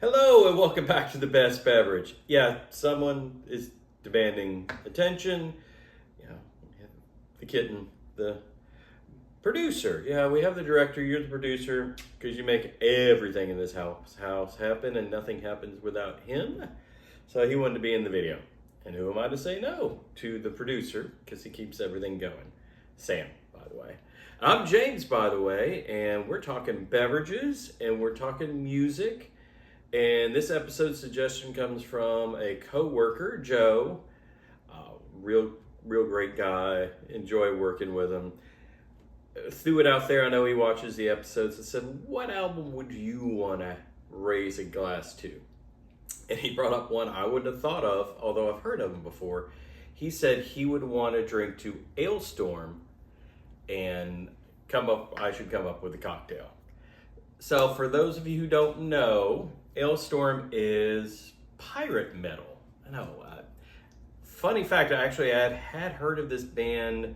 Hello and welcome back to the best beverage. Yeah, someone is demanding attention. You know, the kitten, the producer. Yeah, we have the director. You're the producer because you make everything in this house happen, and nothing happens without him. So he wanted to be in the video, and who am I to say no to the producer because he keeps everything going? Sam, by the way. I'm James, by the way, and we're talking beverages and we're talking music. And this episode suggestion comes from a co-worker, Joe. Real great guy. Enjoy working with him. Threw it out there. I know he watches the episodes and said, what album would you want to raise a glass to? And he brought up one I wouldn't have thought of, although I've heard of him before. He said he would want to drink to Alestorm and I should come up with a cocktail. So for those of you who don't know, Alestorm is pirate metal. I know. Funny fact, I actually had heard of this band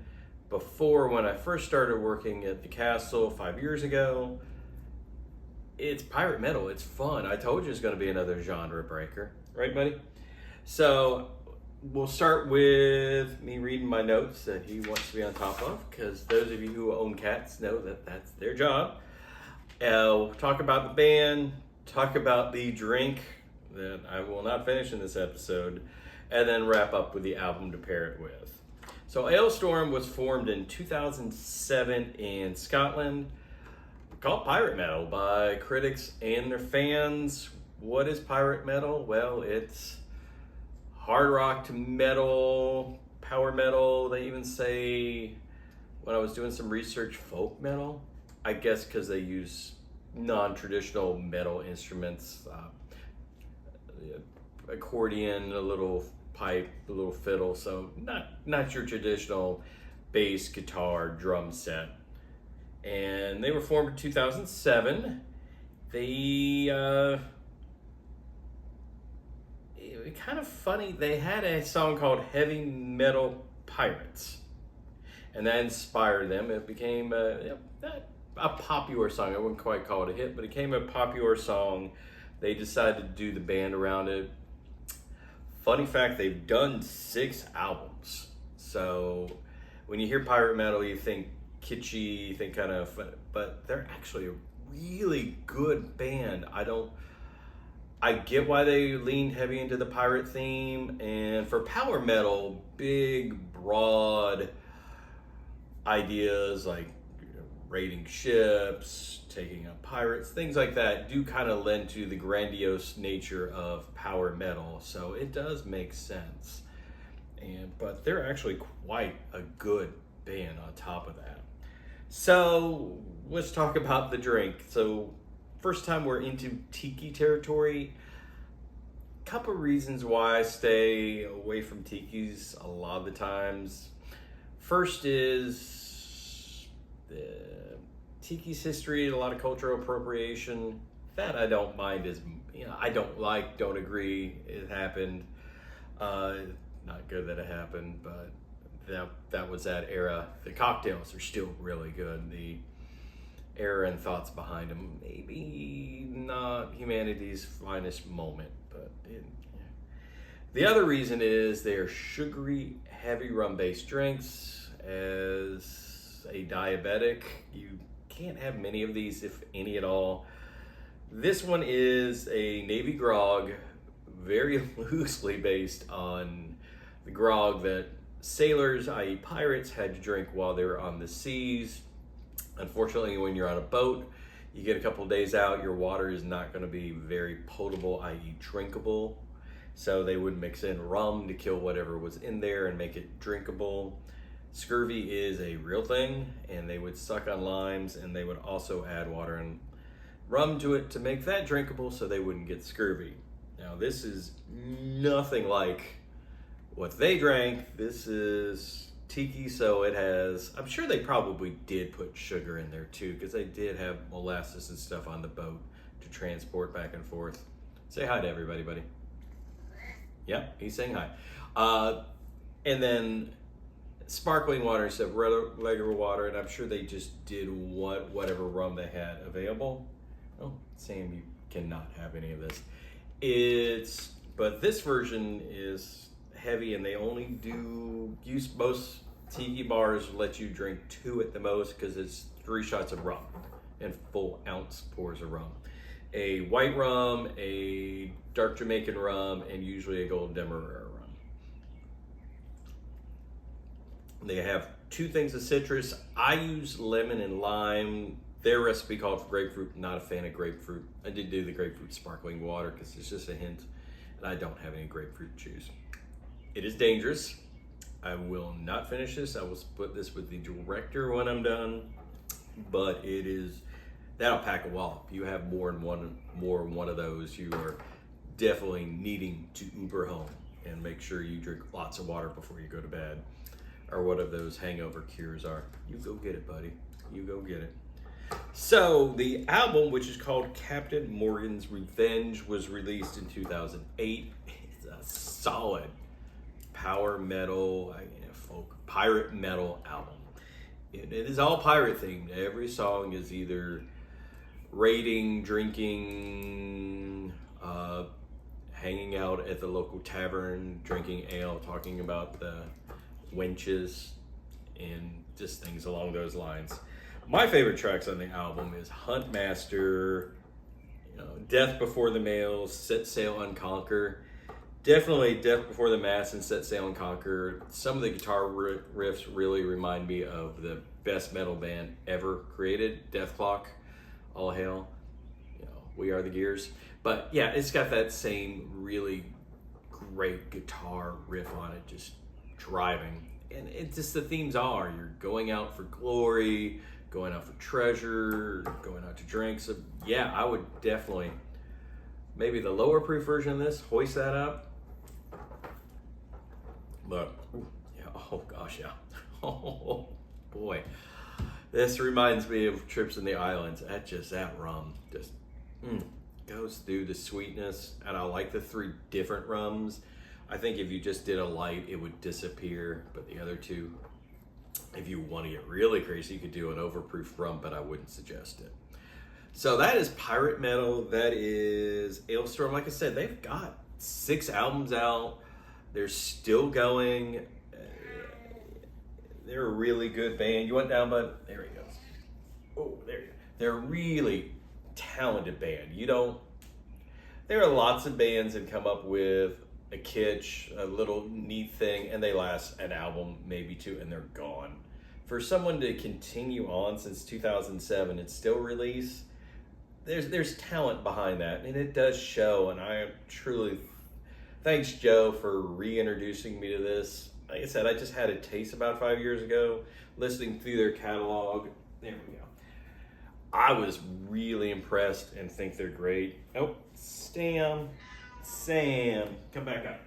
before when I first started working at the castle 5 years ago. It's pirate metal. It's fun. I told you it's going to be another genre breaker. Right, buddy? So we'll start with me reading my notes that he wants to be on top of, because those of you who own cats know that that's their job. We'll talk about the band, talk about the drink that I will not finish in this episode, and then wrap up with the album to pair it with. So Alestorm was formed in 2007 in Scotland, called pirate metal by critics and their fans. What is pirate metal? Well, it's hard rock to metal, power metal. They even say, when I was doing some research, folk metal. I guess because they use non-traditional metal instruments, accordion, a little pipe, a little fiddle. So not your traditional bass, guitar, drum set. And they were formed in 2007. They kind of funny. They had a song called Heavy Metal Pirates, and that inspired them. It became a popular song. I wouldn't quite call it a hit, but it became a popular song. They decided to do the band around it. Funny fact, they've done 6 albums. So when you hear pirate metal, you think kitschy, you think kind of fun, but they're actually a really good band. I get why they lean heavy into the pirate theme, and for power metal, big, broad ideas like raiding ships, taking out pirates, things like that do kind of lend to the grandiose nature of power metal. So it does make sense. But they're actually quite a good band on top of that. So let's talk about the drink. So first time we're into tiki territory. Couple reasons why I stay away from tikis a lot of the times. First is the tiki's history, a lot of cultural appropriation. That I don't mind I don't agree it happened. Not good that it happened, but that was that era. The cocktails are still really good. The era and thoughts behind them, maybe not humanity's finest moment, but the other reason is they're sugary, heavy rum-based drinks. As a diabetic, you can't have many of these, if any at all. This one is a Navy grog, very loosely based on the grog that sailors, i.e. pirates, had to drink while they were on the seas. Unfortunately, when you're on a boat, you get a couple days out, your water is not going to be very potable, i.e. drinkable. So they would mix in rum to kill whatever was in there and make it drinkable. Scurvy is a real thing, and they would suck on limes, and they would also add water and rum to it to make that drinkable so they wouldn't get scurvy. Now, this is nothing like what they drank. This is tiki, so it has, I'm sure they probably did put sugar in there too, because they did have molasses and stuff on the boat to transport back and forth. Say hi to everybody, buddy. Yeah, he's saying hi. And then sparkling water instead of regular water, and I'm sure they just did whatever rum they had available. Oh, Sam, you cannot have any of this. But this version is heavy, and they only use most tiki bars let you drink 2 at the most, because it's 3 shots of rum and full ounce pours of rum. A white rum, a dark Jamaican rum, and usually a Golden Demerara rum. They have 2 things of citrus. I use lemon and lime. Their recipe called for grapefruit. Not a fan of grapefruit. I did do the grapefruit sparkling water because it's just a hint, and I don't have any grapefruit juice. It is dangerous. I will not finish this. I will split this with the director when I'm done, but that'll pack a wallop. You have more than one of those, you are definitely needing to Uber home, and make sure you drink lots of water before you go to bed, or whatever those hangover cures are. You go get it, buddy. You go get it. So the album, which is called Captain Morgan's Revenge, was released in 2008. It's a solid power metal, folk, pirate metal album. It is all pirate themed. Every song is either raiding, drinking, hanging out at the local tavern, drinking ale, talking about the wenches, and just things along those lines. My favorite tracks on the album is Huntmaster, Death Before the Mail, Set Sail and Conquer. Definitely Death Before the Mast and Set Sail and Conquer. Some of the guitar riffs really remind me of the best metal band ever created, Death Clock, All Hail, We Are the Gears. But yeah, it's got that same really great guitar riff on it, just driving. And it's just, the themes are, you're going out for glory, going out for treasure, going out to drink. So yeah, I would definitely, maybe the lower proof version of this, hoist that up. But, yeah, oh gosh, yeah. Oh boy. This reminds me of trips in the islands. That rum just goes through the sweetness. And I like the 3 different rums. I think if you just did a light, it would disappear. But the other 2, if you want to get really crazy, you could do an overproof rum, but I wouldn't suggest it. So that is pirate metal. That is Ailstorm. Like I said, they've got 6 albums out. They're still going. They're a really good band. You went down, bud? There he goes. Oh, there you go. They're a really talented band. There are lots of bands that come up with a kitsch, a little neat thing, and they last an album, maybe 2, and they're gone. For someone to continue on since 2007 and still release, there's talent behind that, and it does show. And I truly thanks Joe for reintroducing me to this. Like I said, I just had a taste about 5 years ago, listening through their catalog. There we go. I was really impressed and think they're great. Oh, Sam, come back up.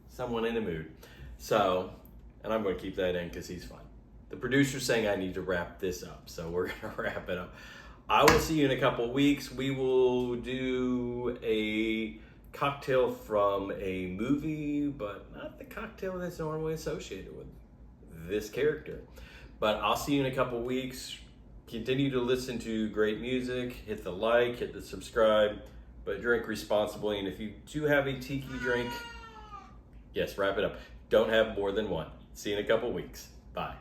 Someone in the mood. So, and I'm going to keep that in because he's fun. The producer's saying I need to wrap this up, so we're going to wrap it up. I will see you in a couple of weeks. We will do a cocktail from a movie, but not the cocktail that's normally associated with this character. But I'll see you in a couple of weeks. Continue to listen to great music. Hit the like, hit the subscribe, but drink responsibly. And if you do have a tiki drink, yes, wrap it up. Don't have more than one. See you in a couple of weeks. Bye.